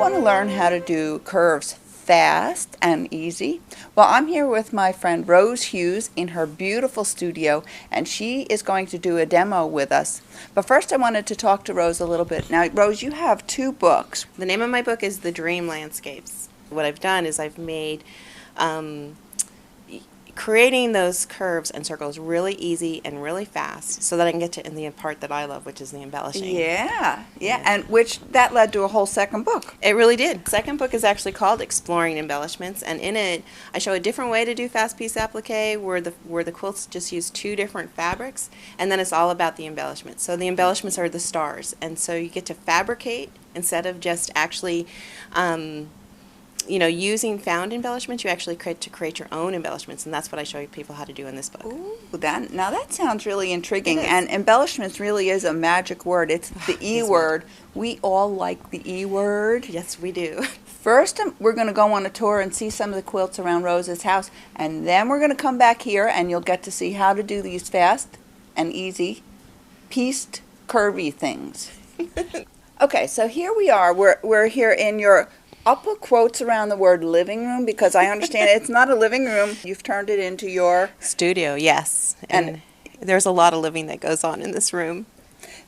want to learn how to do curves fast and easy? Well, I'm here with my friend Rose Hughes in her beautiful studio, and she is going to do a demo with us. But first I wanted to talk to Rose a little bit. Now, Rose, you have 2 books. The name of my book is The Dream Landscapes. What I've done is I've made creating those curves and circles really easy and really fast so that I can get to in the part that I love, which is the embellishing. Yeah, and which that led to a whole second book. It really did. The second book is actually called Exploring Embellishments, and in it I show a different way to do fast piece applique where the quilts just use 2 different fabrics, and then it's all about the embellishments. So the embellishments are the stars, and so you get to fabricate instead of just actually using found embellishments. You actually create your own embellishments, and that's what I show people how to do in this book. Ooh, now that sounds really intriguing. And embellishments really is a magic word. It's the E word. We all like the E word. Yes, we do. First, we're going to go on a tour and see some of the quilts around Rose's house, and then we're going to come back here, and you'll get to see how to do these fast and easy, pieced, curvy things. Okay, so here we are. We're here in your... I'll put quotes around the word living room because I understand it's not a living room. You've turned it into your... studio, yes. And there's a lot of living that goes on in this room.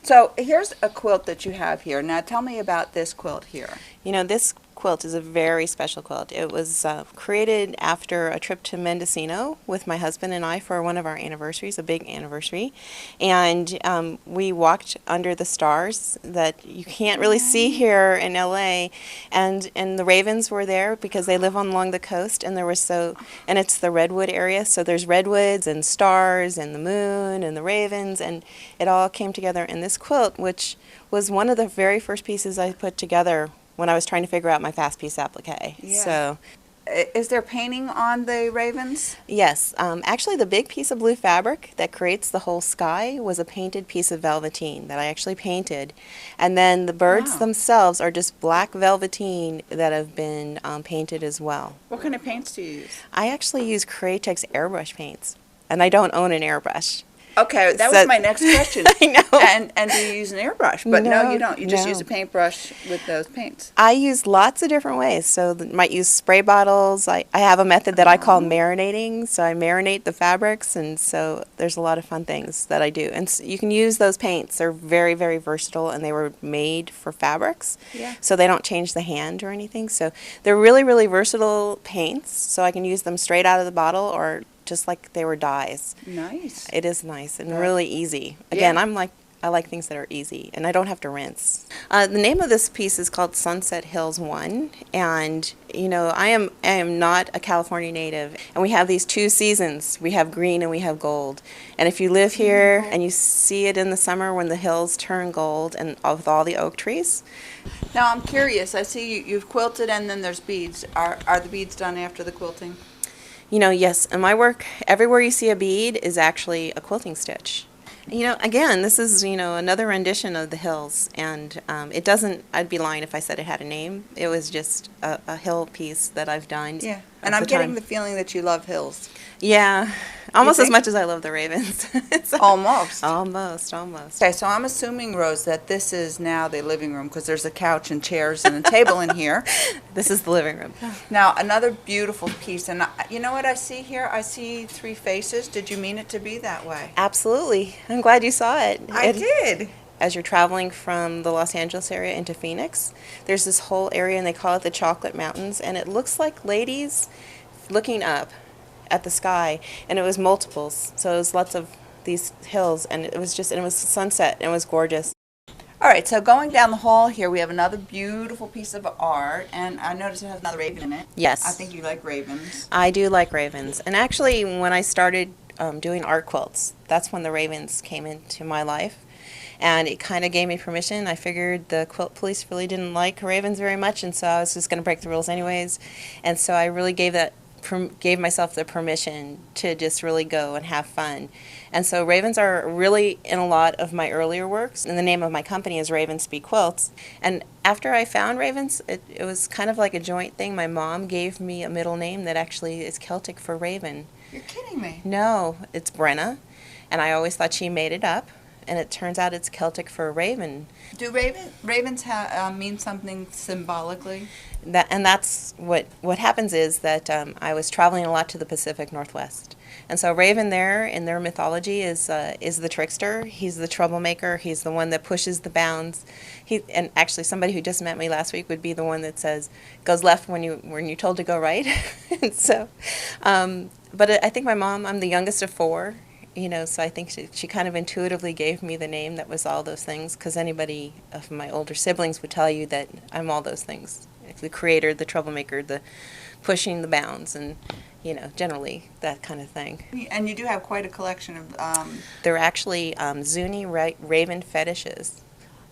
So here's a quilt that you have here. Now tell me about this quilt here. This quilt is a very special quilt. It was created after a trip to Mendocino with my husband and I for one of our anniversaries, a big anniversary. And we walked under the stars that you can't really see here in LA. And the ravens were there because they live along the coast, and and it's the redwood area, so there's redwoods and stars and the moon and the ravens, and it all came together in this quilt, which was one of the very first pieces I put together when I was trying to figure out my fast piece applique. Yeah. So, is there painting on the ravens? Yes. Actually, the big piece of blue fabric that creates the whole sky was a painted piece of velveteen that I actually painted. And then the birds themselves are just black velveteen that have been painted as well. What kind of paints do you use? I actually use Craytex airbrush paints, and I don't own an airbrush. Okay, that was my next question. I know. And do you use an airbrush? But no you don't. You just no. use a paintbrush with those paints. I use lots of different ways. So I might use spray bottles. I have a method that I call marinating. So I marinate the fabrics, and so there's a lot of fun things that I do. And so you can use those paints. They're very, very versatile, and they were made for fabrics. Yeah. So they don't change the hand or anything. So they're really, really versatile paints. So I can use them straight out of the bottle or just like they were dyes. Nice. It is nice and really easy. Again, Yeah. I like things that are easy, and I don't have to rinse. The name of this piece is called Sunset Hills 1, and I am not a California native, and we have these 2 seasons. We have green and we have gold. And if you live here and you see it in the summer when the hills turn gold and with all the oak trees. Now I'm curious. I see you've quilted and then there's beads. Are the beads done after the quilting? Yes, in my work, everywhere you see a bead is actually a quilting stitch. Again, this is, another rendition of the hills, and it doesn't, I'd be lying if I said it had a name. It was just a hill piece that I've done. Yeah, and I'm getting the feeling that you love hills. Yeah, almost as much as I love the ravens. Almost. Almost. Okay, so I'm assuming, Rose, that this is now the living room because there's a couch and chairs and a table in here. This is the living room. Now, another beautiful piece, and you know what I see here? I see 3 faces. Did you mean it to be that way? Absolutely. I'm glad you saw it. I did. As you're traveling from the Los Angeles area into Phoenix, there's this whole area, and they call it the Chocolate Mountains, and it looks like ladies looking up at the sky, and it was multiples, so it was lots of these hills, and it was sunset, and it was gorgeous. All right, so going down the hall here, we have another beautiful piece of art, and I noticed it has another raven in it. Yes. I think you like ravens. I do like ravens, and actually when I started doing art quilts, that's when the ravens came into my life, and it kind of gave me permission. I figured the quilt police really didn't like ravens very much, and so I was just going to break the rules anyways, and so I really gave myself the permission to just really go and have fun. And so ravens are really in a lot of my earlier works, and the name of my company is Raven Speak Quilts. And after I found ravens, it was kind of like a joint thing. My mom gave me a middle name that actually is Celtic for raven. You're kidding me. No, it's Brenna, and I always thought she made it up. and it turns out it's Celtic for raven. Do ravens mean something symbolically? That's what happens is that I was traveling a lot to the Pacific Northwest, and so raven there in their mythology is the trickster. He's the troublemaker. He's the one that pushes the bounds. And actually somebody who just met me last week would be the one that goes left when you're told to go right. And so, but I think my mom. I'm the youngest of four. So I think she kind of intuitively gave me the name that was all those things, because anybody of my older siblings would tell you that I'm all those things. The creator, the troublemaker, the pushing the bounds, and, generally that kind of thing. And you do have quite a collection of... They're actually Zuni raven fetishes.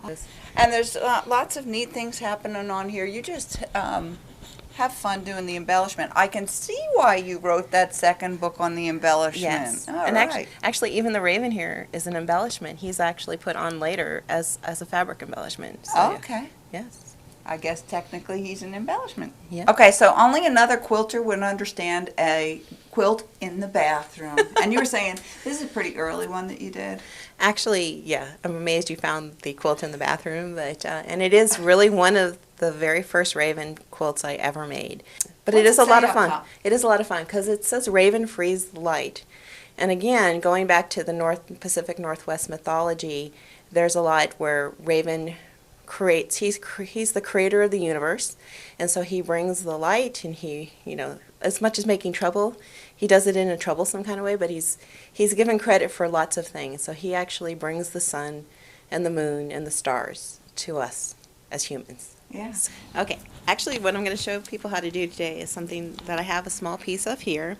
And there's lots of neat things happening on here. You just... have fun doing the embellishment. I can see why you wrote that second book on the embellishment. Yes, All and right. actually, even the raven here is an embellishment. He's actually put on later as a fabric embellishment. So, Oh, okay. Yes. I guess technically he's an embellishment. Yeah. Okay, so only another quilter would understand a quilt in the bathroom. And you were saying this is a pretty early one that you did. Actually, yeah, I'm amazed you found the quilt in the bathroom, but and it is really one of the very first raven quilts I ever made. But it is a lot of fun. It is a lot of fun because it says Raven Frees Light. And again, going back to the Pacific Northwest mythology, there's a lot where Raven creates, he's the creator of the universe, and so he brings the light, and he, as much as making trouble, he does it in a troublesome kind of way, but he's given credit for lots of things. So he actually brings the sun and the moon and the stars to us as humans. Yes. Okay, actually what I'm going to show people how to do today is something that I have a small piece of here,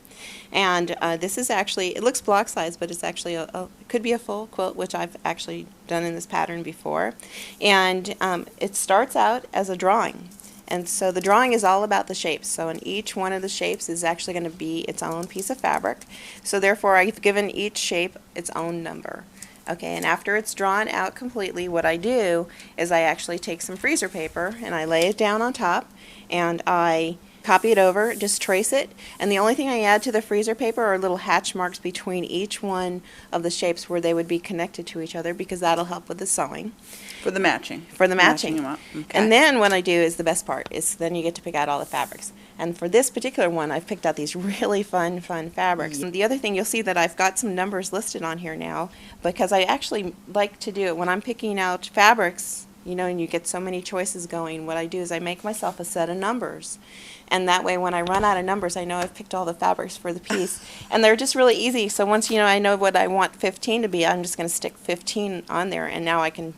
and this is actually, it looks block size, but it's actually it could be a full quilt, which I've actually done in this pattern before, and it starts out as a drawing. And so the drawing is all about the shapes. So in each one of the shapes is actually going to be its own piece of fabric. So therefore I've given each shape its own number. Okay, and after it's drawn out completely, what I do is I actually take some freezer paper and I lay it down on top, and I copy it over, just trace it, and the only thing I add to the freezer paper are little hatch marks between each one of the shapes where they would be connected to each other, because that'll help with the sewing. For the matching. For the matching. Them up. Okay. And then what I do is the best part, is then you get to pick out all the fabrics. And for this particular one, I've picked out these really fun fabrics. And the other thing, you'll see that I've got some numbers listed on here now, because I actually like to do it when I'm picking out fabrics, and you get so many choices going. What I do is I make myself a set of numbers. And that way, when I run out of numbers, I know I've picked all the fabrics for the piece. And they're just really easy. So once, I know what I want 15 to be, I'm just going to stick 15 on there, and now I can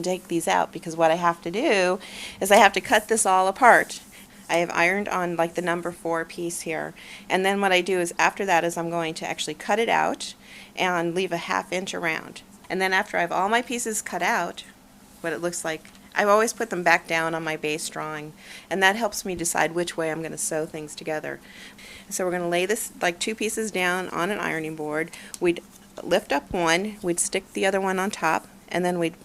take these out, because what I have to do is I have to cut this all apart. I have ironed on like the number 4 piece here, and then what I do is after that is I'm going to actually cut it out and leave a 1/2 inch around. And then after I have all my pieces cut out, what it looks like, I always put them back down on my base drawing, and that helps me decide which way I'm going to sew things together. So we're going to lay this like 2 pieces down on an ironing board. We'd lift up one, we'd stick the other one on top, and then we'd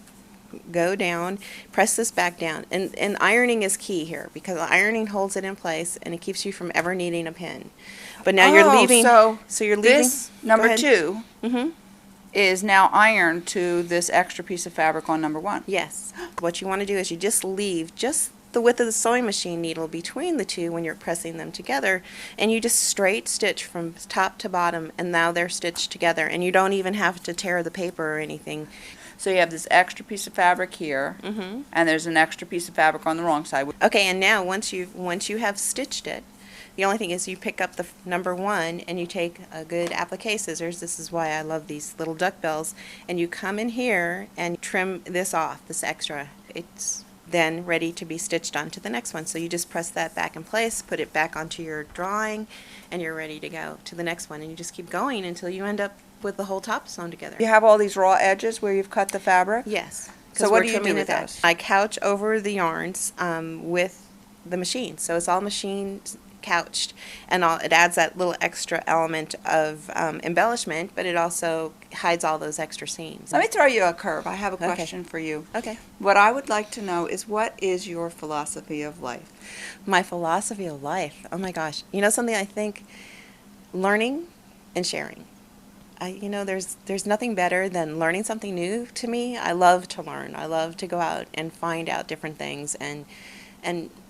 go down, press this back down. And ironing is key here, because ironing holds it in place and it keeps you from ever needing a pin. But now you're leaving, so you're leaving. This number 2 is now ironed to this extra piece of fabric on number 1. Yes. What you want to do is you just leave just the width of the sewing machine needle between the two when you're pressing them together, and you just straight stitch from top to bottom, and now they're stitched together, and you don't even have to tear the paper or anything. So you have this extra piece of fabric here, and there's an extra piece of fabric on the wrong side. Okay, and now once you have stitched it, the only thing is you pick up the number 1 and you take a good applique scissors. This is why I love these little duck bells. And you come in here and trim this off, this extra. It's then ready to be stitched onto the next one. So you just press that back in place, put it back onto your drawing, and you're ready to go to the next one. And you just keep going until you end up with the whole top sewn together. You have all these raw edges where you've cut the fabric? Yes. So what do you do with those? I couch over the yarns with the machine. So it's all machine couched, and it adds that little extra element of embellishment, but it also hides all those extra seams. Let me throw you a curve. I have a question for you. Okay. What I would like to know is, what is your philosophy of life? My philosophy of life? Oh my gosh. You know something, I think learning and sharing. there's nothing better than learning something new to me. I love to learn. I love to go out and find out different things and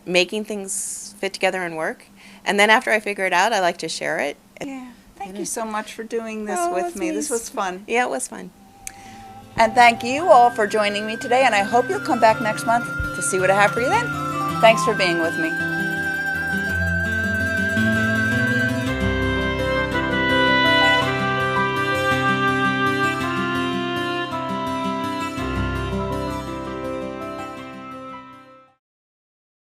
making things fit together and work. And then after I figure it out, I like to share it. Yeah. Thank you so much for doing this Oh, with it's me. nice. This was fun. Yeah, it was fun. And thank you all for joining me today, and I hope you'll come back next month to see what I have for you then. Thanks for being with me.